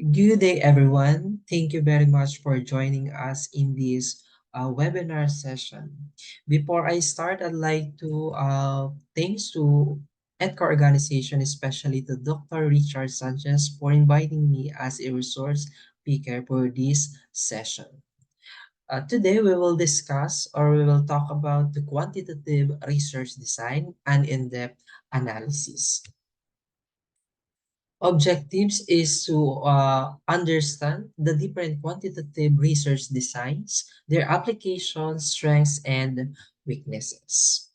Good day, everyone. Thank you very much for joining us in this webinar session. Before I start, I'd like to thanks to EDCA organization, especially to Dr. Richard Sanchez for inviting me as a resource speaker for this session. Today, we will discuss or we will talk about the quantitative research design and in-depth analysis. Objectives is to understand the different quantitative research designs, their applications, strengths, and weaknesses.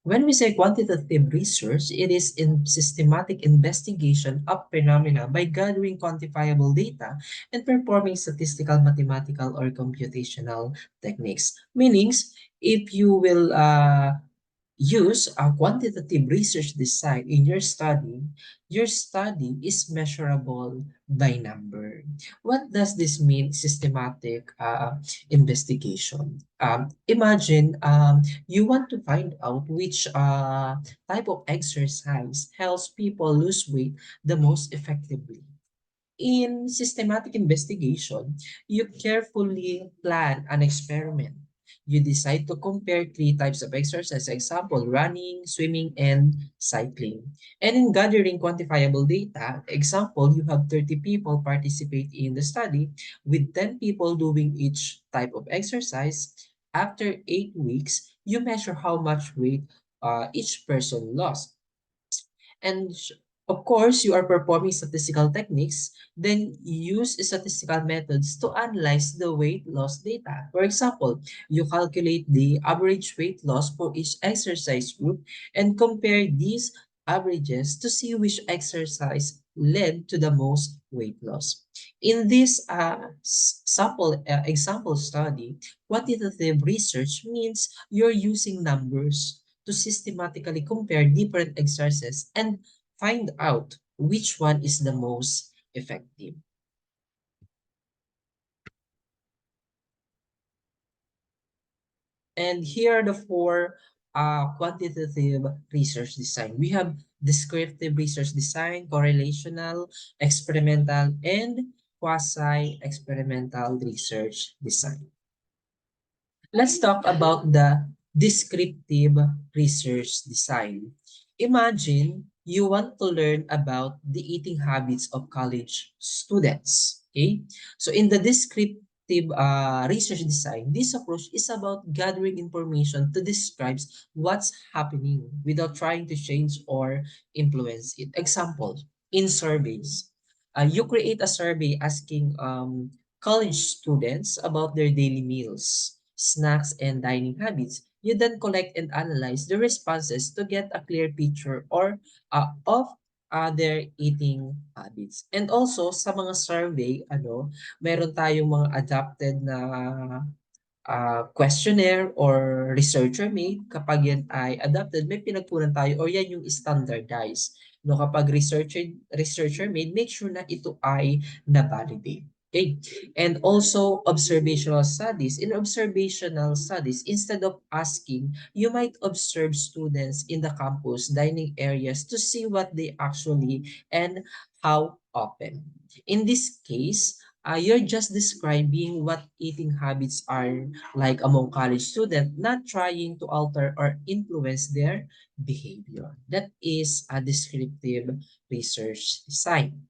When we say quantitative research, it is in systematic investigation of phenomena by gathering quantifiable data and performing statistical, mathematical, or computational techniques. Meanings, if you will use a quantitative research design in your study is measurable by number. What does this mean, systematic investigation? Imagine you want to find out which type of exercise helps people lose weight the most effectively. In systematic investigation, you carefully plan an experiment. You decide to compare three types of exercise, example, running, swimming, and cycling. And in gathering quantifiable data, example, you have 30 people participate in the study with 10 people doing each type of exercise. After 8 weeks, you measure how much weight each person lost. And of course, you are performing statistical techniques, then use statistical methods to analyze the weight loss data. For example, you calculate the average weight loss for each exercise group and compare these averages to see which exercise led to the most weight loss. In this sample example study, quantitative research means you're using numbers to systematically compare different exercises and find out which one is the most effective. And here are the four quantitative research design. We have descriptive research design, correlational, experimental, and quasi-experimental research design. Let's talk about the descriptive research design. Imagine you want to learn about the eating habits of college students. Okay? So in the descriptive research design, this approach is about gathering information to describe what's happening without trying to change or influence it. Example, in surveys, you create a survey asking college students about their daily meals, snacks, and dining habits. You then collect and analyze the responses to get a clear picture of their eating habits. And also, sa mga survey, meron tayong mga adapted na questionnaire or researcher made. Kapag yan ay adapted, may pinagkunan tayo or yan yung standardized. No, kapag researcher made, make sure na ito ay na-validate. Okay. And also observational studies. In observational studies, instead of asking, you might observe students in the campus dining areas to see what they actually and how often. In this case, you're just describing what eating habits are like among college students, not trying to alter or influence their behavior. That is a descriptive research design.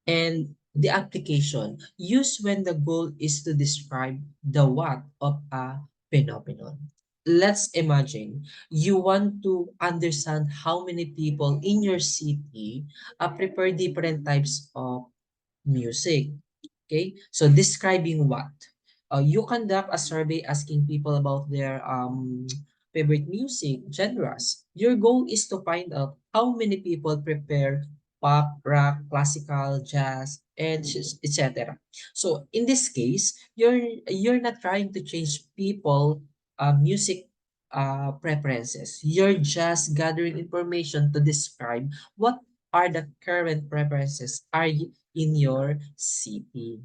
And the application used when the goal is to describe the what of a phenomenon. Let's imagine you want to understand how many people in your city prepare different types of music. Okay, so describing what? You conduct a survey asking people about their favorite music genres. Your goal is to find out how many people prepare pop, rock, classical, jazz, and etc. So in this case, you're not trying to change people music preferences. You're just gathering information to describe what are the current preferences are in your city.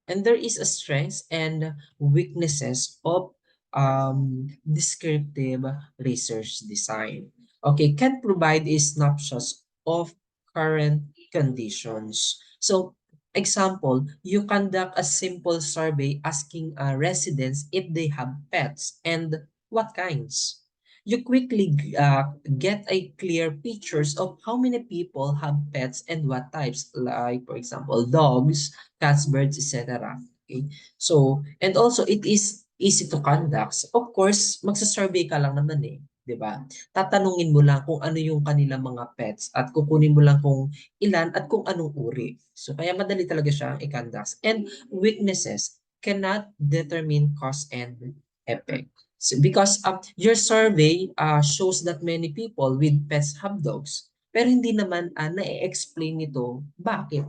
And there is a strengths and weaknesses of descriptive research design. okay, can provide a snapshot of current conditions. So, example, you conduct a simple survey asking residents if they have pets and what kinds. You quickly get a clear pictures of how many people have pets and what types, like for example, dogs, cats, birds, etc. Okay? So, and also it is easy to conduct. Of course, magsa-survey ka lang naman eh, 'di ba? Tatanungin mo lang kung ano yung kanilang mga pets at kukunin mo lang kung ilan at kung anong uri. So, kaya madali talaga siyang i-conduct. And weaknesses cannot determine cause and effect. So, because your survey shows that many people with pets have dogs, pero hindi naman na-explain nito bakit,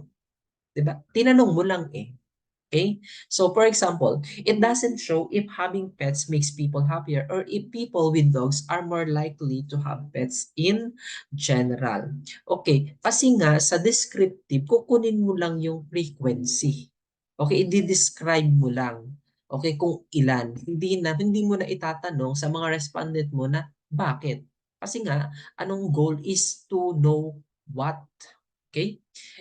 'di ba? Tinanong mo lang eh. Okay? So, for example, it doesn't show if having pets makes people happier or if people with dogs are more likely to have pets in general. Okay, kasi nga sa descriptive, kukunin mo lang yung frequency. Okay, i-describe mo lang. Okay, kung ilan. Hindi mo na itatanong sa mga respondent mo na bakit. Kasi nga, anong goal is to know what. Okay?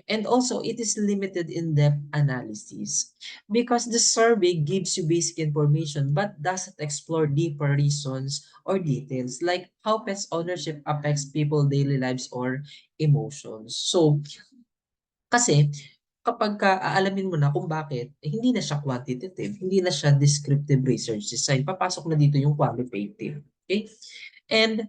And also, it is limited in-depth analysis because the survey gives you basic information but doesn't explore deeper reasons or details like how pets ownership affects people daily lives or emotions. So, kasi kapag aalamin mo na kung bakit, eh, hindi na siya quantitative, hindi na siya descriptive research design, papasok na dito yung qualitative. Okay? And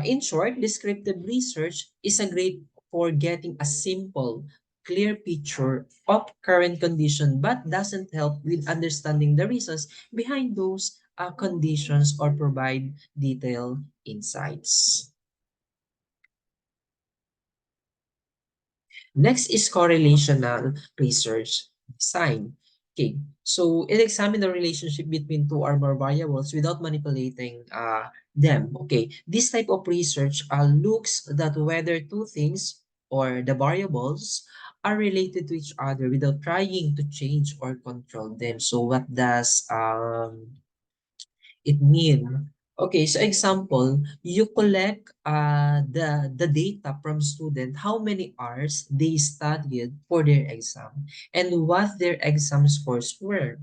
in short, descriptive research is a great for getting a simple, clear picture of current condition, but doesn't help with understanding the reasons behind those conditions or provide detailed insights. Next is correlational research design. Okay, so it examines the relationship between two or more variables without manipulating them. Okay, this type of research looks that whether two things or the variables are related to each other without trying to change or control them. So what does it mean? Okay, so example, you collect the data from student, how many hours they studied for their exam and what their exam scores were.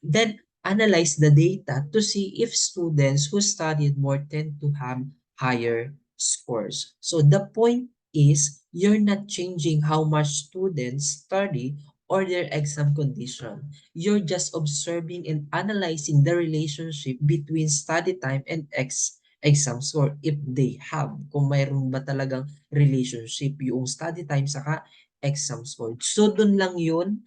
Then analyze the data to see if students who studied more tend to have higher scores. So the point is you're not changing how much students study or their exam condition. You're just observing and analyzing the relationship between study time and exam score if they have. Kung mayroon ba talagang relationship yung study time saka exam score. So dun lang yun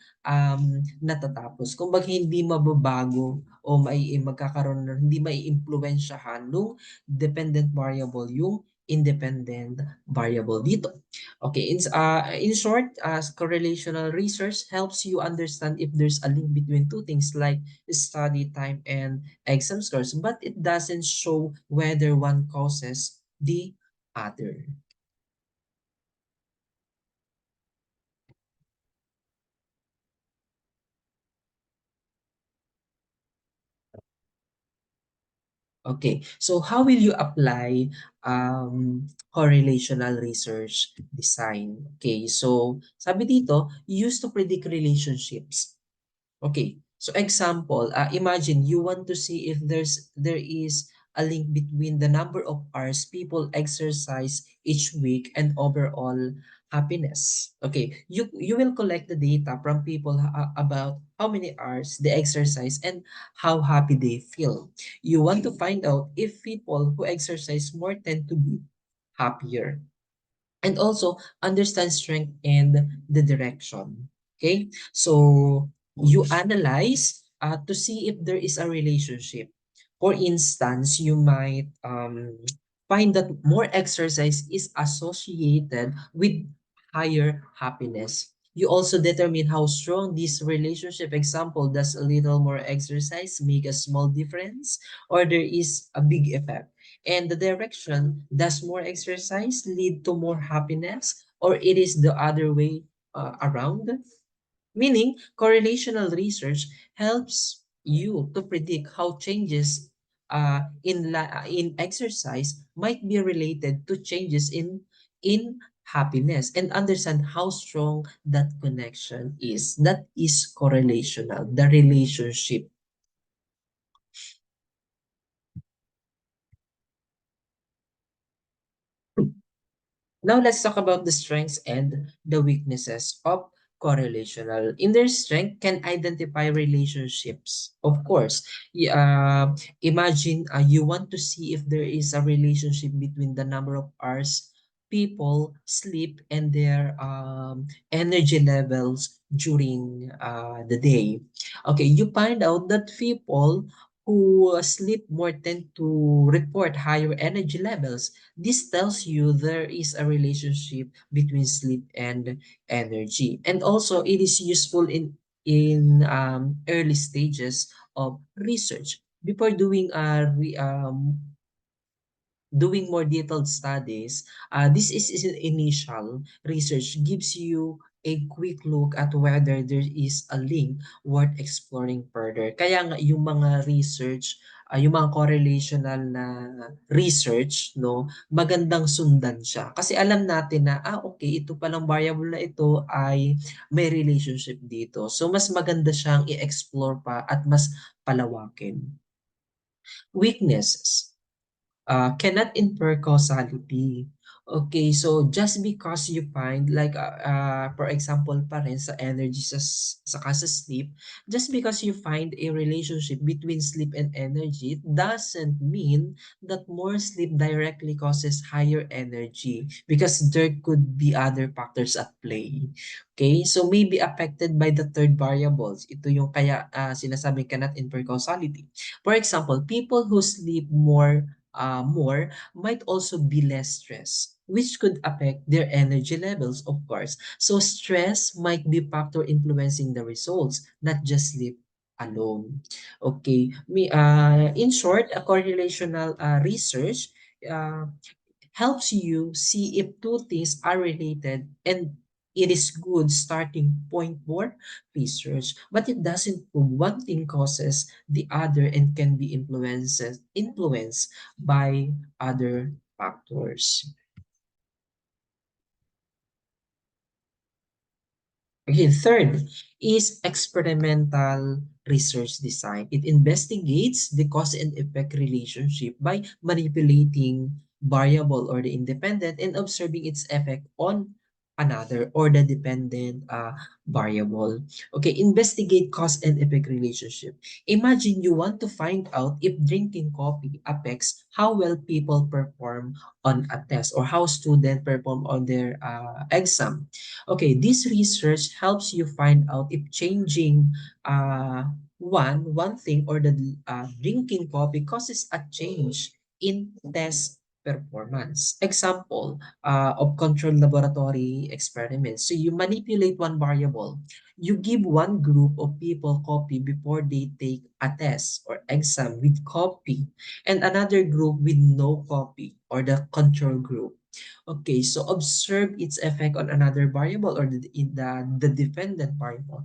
natatapos. Kumbaga hindi mababago o magkakaroon ng hindi maiimpluwensyahan nung dependent variable yung independent variable dito. Okay, in short, correlational research helps you understand if there's a link between two things like study time and exam scores, but it doesn't show whether one causes the other. Okay, so how will you apply correlational research design? Okay, so sabi dito, used to predict relationships. Okay. So example, imagine you want to see if there is a link between the number of hours people exercise each week and overall happiness. Okay, you will collect the data from people about how many hours they exercise and how happy they feel. You want to find out if people who exercise more tend to be happier and also understand strength and the direction. Okay, so you analyze to see if there is a relationship. For instance, you might find that more exercise is associated with higher happiness. You also determine how strong this relationship. Example, does a little more exercise make a small difference or there is a big effect? And the direction, does more exercise lead to more happiness or it is the other way around? Meaning, correlational research helps you to predict how changes in exercise might be related to changes in happiness, and understand how strong that connection is. That is correlational, the relationship. Now let's talk about the strengths and the weaknesses of correlational. In their strength can identify relationships. Of course, imagine you want to see if there is a relationship between the number of hours people sleep and their energy levels during the day. Okay, you find out that people who sleep more tend to report higher energy levels. This tells you there is a relationship between sleep and energy. And also it is useful in early stages of research. Before doing more detailed studies, this is an initial research gives you a quick look at whether there is a link worth exploring further. Kaya nga yung mga research, yung mga correlational na research, no, magandang sundan siya. Kasi alam natin na, okay, ito palang variable na ito ay may relationship dito. So, mas maganda siyang i-explore pa at mas palawakin. Weaknesses cannot infer causality. Okay, so just because you find like for example pa rin sa energy sa sleep, just because you find a relationship between sleep and energy, it doesn't mean that more sleep directly causes higher energy, because there could be other factors at play. Okay, so may be affected by the third variables. Ito yung kaya sinasabi cannot infer causality. For example, people who sleep more might also be less stressed, which could affect their energy levels, of course. So stress might be factor influencing the results, not just sleep alone. Okay. In short, a correlational research uh, helps you see if two things are related, and it is good starting point for research, but it doesn't prove one thing causes the other and can be influenced by other factors. Okay, third is experimental research design. It investigates the cause and effect relationship by manipulating variable or the independent and observing its effect on another or the dependent variable. Okay, investigate cause and effect relationship. Imagine you want to find out if drinking coffee affects how well people perform on a test or how students perform on their exam. Okay, this research helps you find out if changing one thing or the drinking coffee causes a change in test performance. Example of controlled laboratory experiments. So you manipulate one variable. You give one group of people coffee before they take a test or exam with coffee, and another group with no coffee or the control group. Okay, so observe its effect on another variable or the dependent variable.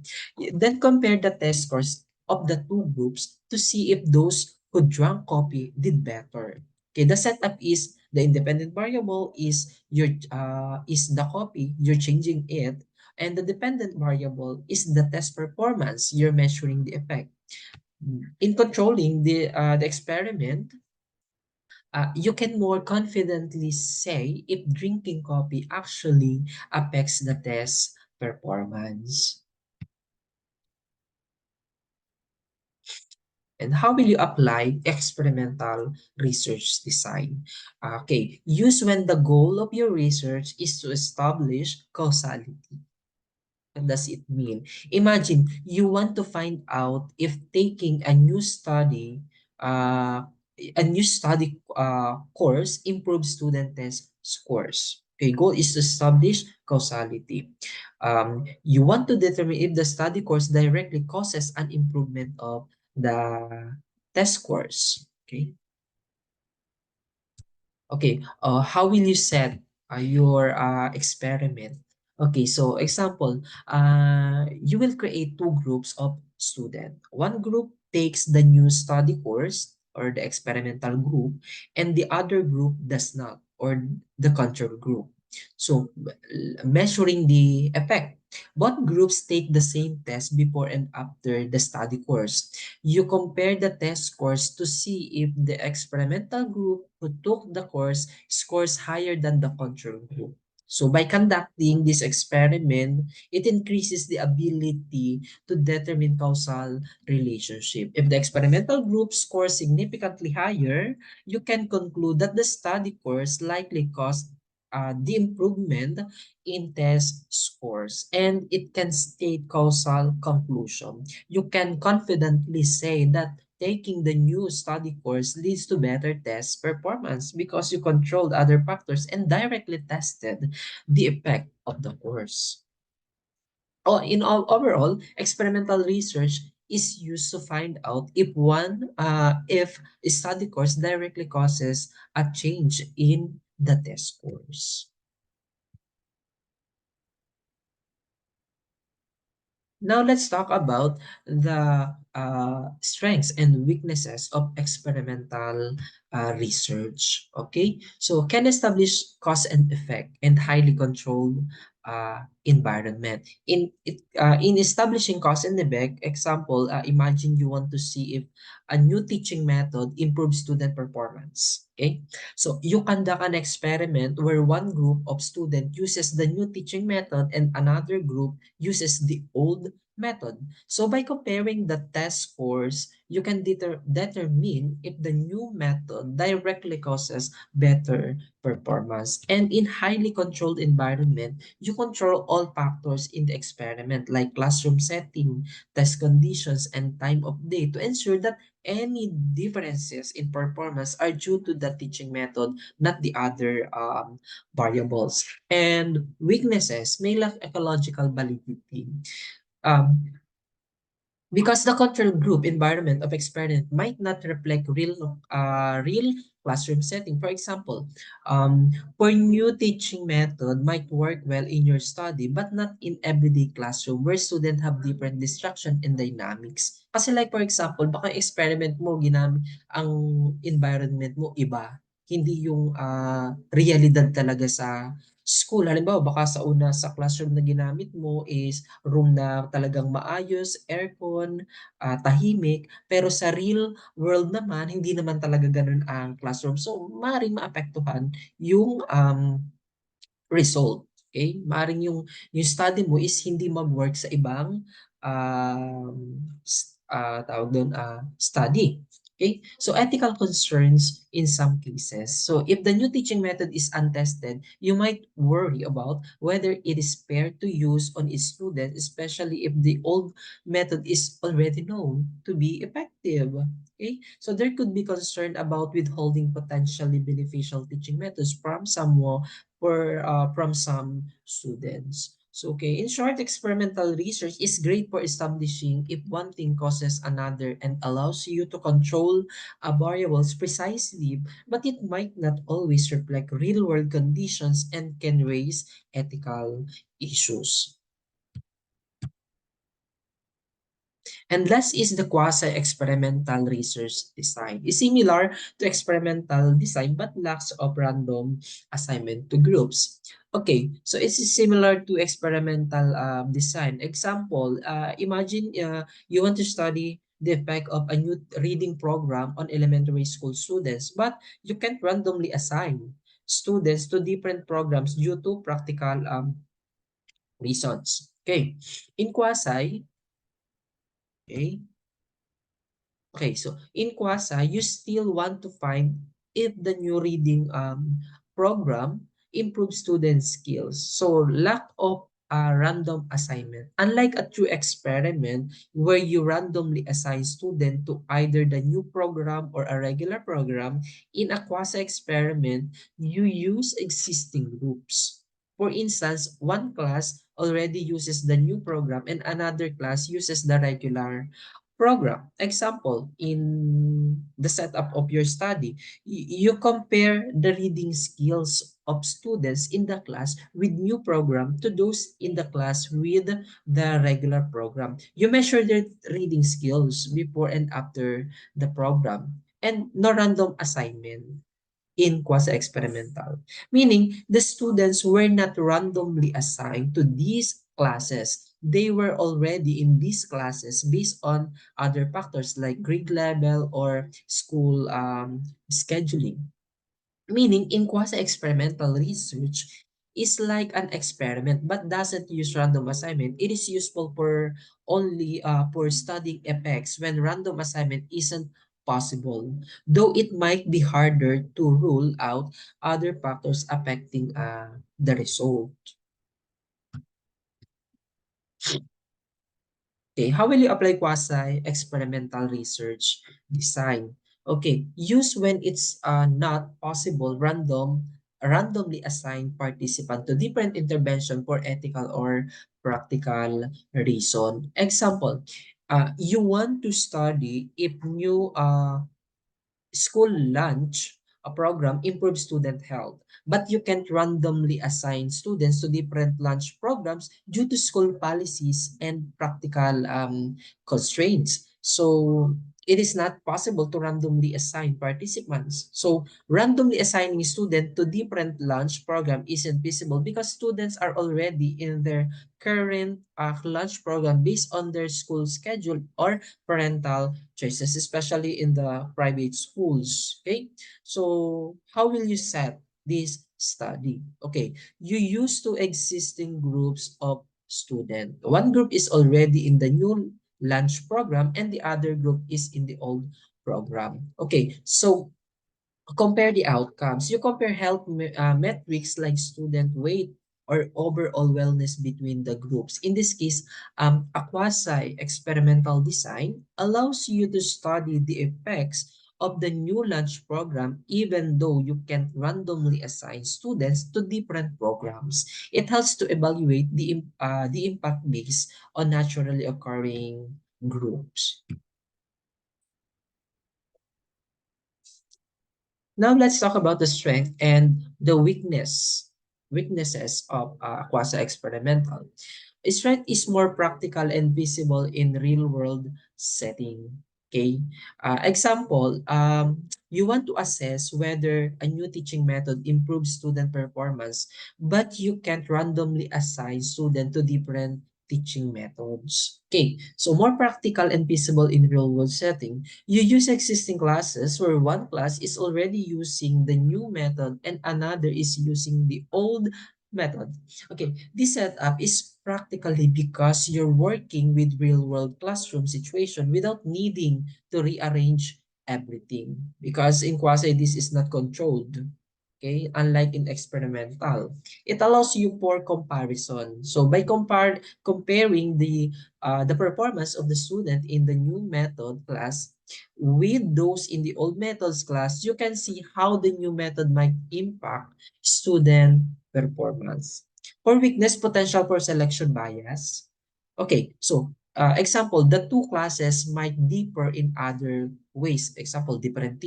Then compare the test scores of the two groups to see if those who drank coffee did better. Okay, the setup is the independent variable is the coffee, you're changing it, and the dependent variable is the test performance, you're measuring the effect. In controlling the experiment, you can more confidently say if drinking coffee actually affects the test performance. And how will you apply experimental research design? Okay, use when the goal of your research is to establish causality. What does it mean? Imagine you want to find out if taking uh, a new study course improves student test scores. Okay, goal is to establish causality. You want to determine if the study course directly causes an improvement of the test scores. Okay. Okay, how will you set your experiment? Okay, so example, you will create two groups of student. One group takes the new study course or the experimental group, and the other group does not, or the control group. So, measuring the effect. Both groups take the same test before and after the study course. You compare the test scores to see if the experimental group who took the course scores higher than the control group. So by conducting this experiment, it increases the ability to determine causal relationship. If the experimental group scores significantly higher, you can conclude that the study course likely caused the improvement in test scores, and it can state causal conclusion. You can confidently say that taking the new study course leads to better test performance because you controlled other factors and directly tested the effect of the course. In all, overall, experimental research is used to find out if a study course directly causes a change in the test scores. Now let's talk about the strengths and weaknesses of experimental research. Okay, so can establish cause and effect and highly controlled environment. In establishing cause and effect, example, imagine you want to see if a new teaching method improves student performance. Okay, so you conduct an experiment where one group of students uses the new teaching method and another group uses the old method. So by comparing the test scores, you can determine if the new method directly causes better performance. And in highly controlled environment, you control all factors in the experiment like classroom setting, test conditions, and time of day to ensure that any differences in performance are due to the teaching method, not the other variables. And weaknesses may lack ecological validity. Um, because the control group environment of experiment might not reflect real classroom setting. For example, for new teaching method might work well in your study but not in everyday classroom where students have different distraction and dynamics. Kasi like for example, baka experiment mo ginamit ang environment mo iba, hindi yung realidad talaga sa school. Halimbawa, baka sa classroom na ginamit mo is room na talagang maayos, aircon, tahimik, pero sa real world naman, hindi naman talaga gano'n ang classroom. So, maaaring maapektuhan yung result. Okay? Maaaring yung study mo is hindi mag-work sa ibang tawag doon, study. Okay? So ethical concerns in some cases. So if the new teaching method is untested, you might worry about whether it is fair to use on its students, especially if the old method is already known to be effective. Okay? So there could be concern about withholding potentially beneficial teaching methods from some students. So, okay, in short, experimental research is great for establishing if one thing causes another and allows you to control variables precisely, but it might not always reflect real-world conditions and can raise ethical issues. And last is the quasi-experimental research design. It's similar to experimental design but lacks of random assignment to groups. Okay, so it's similar to experimental design. Example, imagine you want to study the effect of a new reading program on elementary school students, but you can't randomly assign students to different programs due to practical reasons. Okay, in quasi, okay, Okay, so in Kwasa, you still want to find if the new reading program improves student skills. So lack of random assignment. Unlike a true experiment where you randomly assign student to either the new program or a regular program, in a Kwasa experiment, you use existing groups. For instance, one class already uses the new program and another class uses the regular program. Example, in the setup of your study, you compare the reading skills of students in the class with new program to those in the class with the regular program. You measure their reading skills before and after the program. and no random assignment in quasi-experimental, meaning the students were not randomly assigned to these classes. They were already in these classes based on other factors like grade level or school scheduling. Meaning, in quasi-experimental research is like an experiment but doesn't use random assignment. It is useful for only for studying effects when random assignment isn't possible, though it might be harder to rule out other factors affecting the result. Okay, how will you apply quasi-experimental research design? Okay, use when it's not possible randomly assign participant to different intervention for ethical or practical reason. Example, you want to study if new school lunch a program improves student health, but you can't randomly assign students to different lunch programs due to school policies and practical constraints. So it is not possible to randomly assign participants. So randomly assigning student to different lunch program isn't feasible because students are already in their current lunch program based on their school schedule or parental choices, especially in the private schools. Okay, so how will you set this study? Okay, you use two existing groups of student. One group is already in the new lunch program and the other group is in the old program. Okay, so compare the outcomes. You compare health metrics like student weight or overall wellness between the groups. In this case, a quasi-experimental design allows you to study the effects of the new lunch program even though you can't randomly assign students to different programs. It helps to evaluate the impact based on naturally occurring groups. Now let's talk about the strength and the weaknesses of quasi-experimental. Strength is more practical and visible in real-world setting. Okay. Example, you want to assess whether a new teaching method improves student performance, but you can't randomly assign student to different teaching methods. Okay. So more practical and visible in real-world setting. You use existing classes where one class is already using the new method and another is using the old method. Okay, this setup is practically because you're working with real-world classroom situation without needing to rearrange everything. Because in quasi, this is not controlled. Okay, unlike in experimental. It allows you for comparison. So by comparing the performance of the student in the new method class with those in the old methods class, you can see how the new method might impact student performance. For weakness, potential for selection bias. Okay, so example, the two classes might differ in other ways. Example, different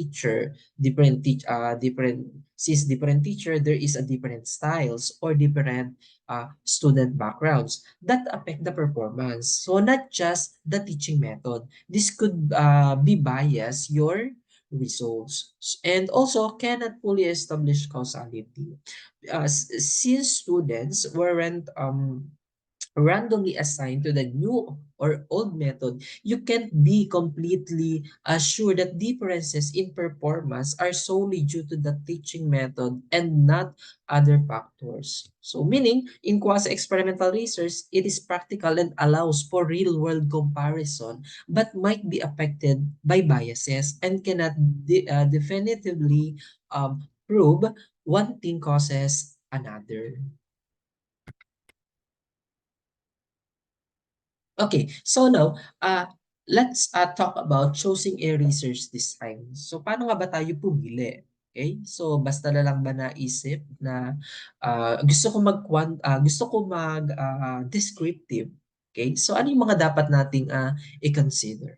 since different teacher, there is a different styles or different student backgrounds that affect the performance. So not just the teaching method. This could be bias your results and also cannot fully establish causality. Since students weren't randomly assigned to the new or old method, you can't be completely sure that differences in performance are solely due to the teaching method and not other factors. So meaning, in quasi-experimental research, it is practical and allows for real-world comparison, but might be affected by biases and cannot definitively prove one thing causes another. Okay, so now, let's talk about choosing a research design. So, paano nga ba tayo pumili? Okay? So, basta na lang ba naisip na gusto ko mag descriptive. Okay? So, ano yung mga dapat nating i-consider?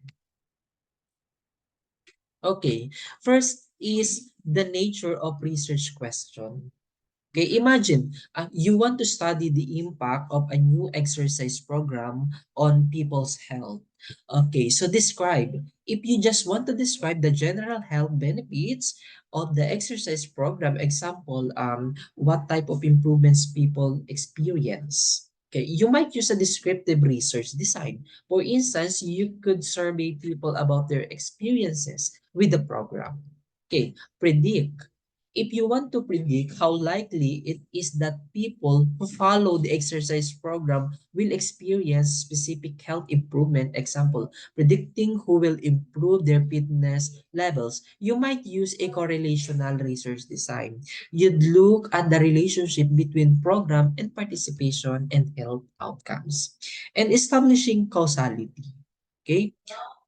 Okay. First is the nature of research question. Okay, imagine you want to study the impact of a new exercise program on people's health. Okay, so describe. If you just want to describe the general health benefits of the exercise program, example, what type of improvements people experience. Okay, you might use a descriptive research design. For instance, you could survey people about their experiences with the program. Okay, predict. If you want to predict how likely it is that people who follow the exercise program will experience specific health improvement, example, predicting who will improve their fitness levels, you might use a correlational research design. You'd look at the relationship between program and participation and health outcomes and establishing causality. Okay?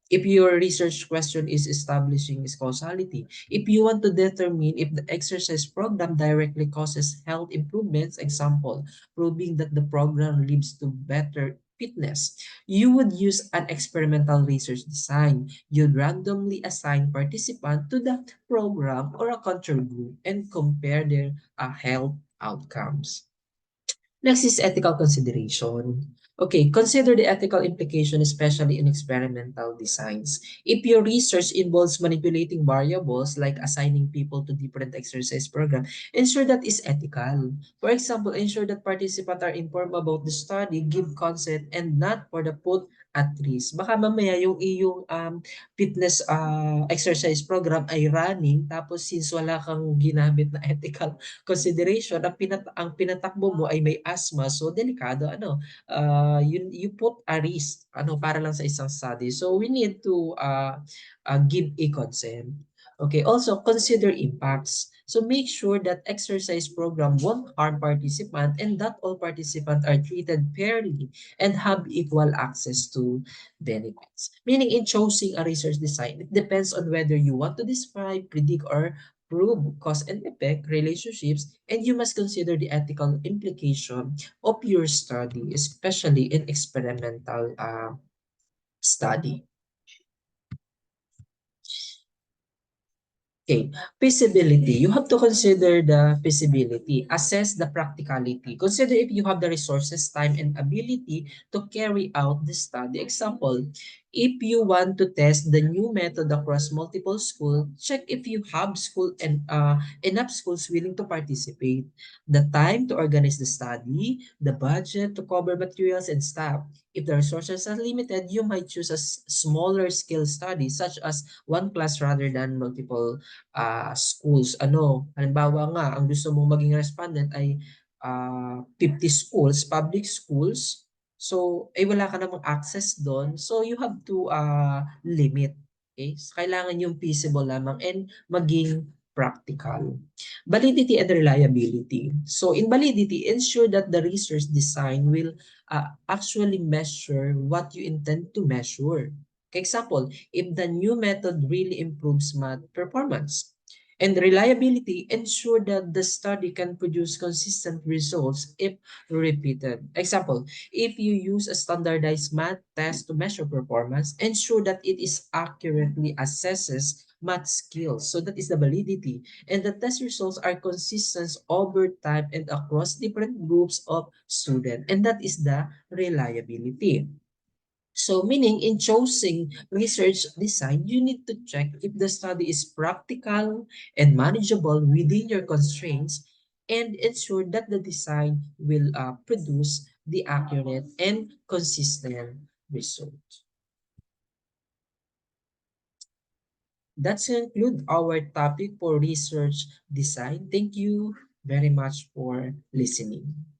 If your research question is establishing causality, if you want to determine if the exercise program directly causes health improvements, example, proving that the program leads to better fitness, you would use an experimental research design. You'd randomly assign participant to the program or a control group and compare their health outcomes. Next is ethical consideration. Okay, consider the ethical implication, especially in experimental designs. If your research involves manipulating variables like assigning people to different exercise programs, ensure that is ethical. For example, ensure that participants are informed about the study, give consent, and not for the put at risk. Baka mamaya yung iyong fitness exercise program ay running, tapos since wala kang ginamit na ethical consideration, ang pinatakbo mo ay may asthma, so delikado ano, you put a risk ano para lang sa isang study. So we need to give a consent. Okay, also consider impacts. So make sure that exercise program won't harm participant and that all participants are treated fairly and have equal access to benefits. Meaning in choosing a research design, it depends on whether you want to describe, predict, or prove cause and effect relationships, and you must consider the ethical implication of your study, especially in experimental study. Okay, feasibility. You have to consider the feasibility, assess the practicality, consider if you have the resources, time, and ability to carry out the study. Example, if you want to test the new method across multiple schools, check if you have school and enough schools willing to participate, the time to organize the study, the budget to cover materials and staff. If the resources are limited, you might choose a smaller scale study such as one class rather than multiple schools. Ano, halimbawa nga, ang gusto mong maging respondent ay 50 schools, public schools. So, eh wala ka namang access doon. So, you have to limit. Okay? So, kailangan yung feasible lamang and maging practical. Validity and reliability. So, in validity, ensure that the research design will actually measure what you intend to measure. Example, if the new method really improves math performance. And reliability, ensure that the study can produce consistent results if repeated. Example, if you use a standardized math test to measure performance, ensure that it is accurately assesses math skills. So that is the validity. And the test results are consistent over time and across different groups of students. And that is the reliability. So meaning in choosing research design, you need to check if the study is practical and manageable within your constraints and ensure that the design will produce the accurate and consistent result. That's conclude our topic for research design. Thank you very much for listening.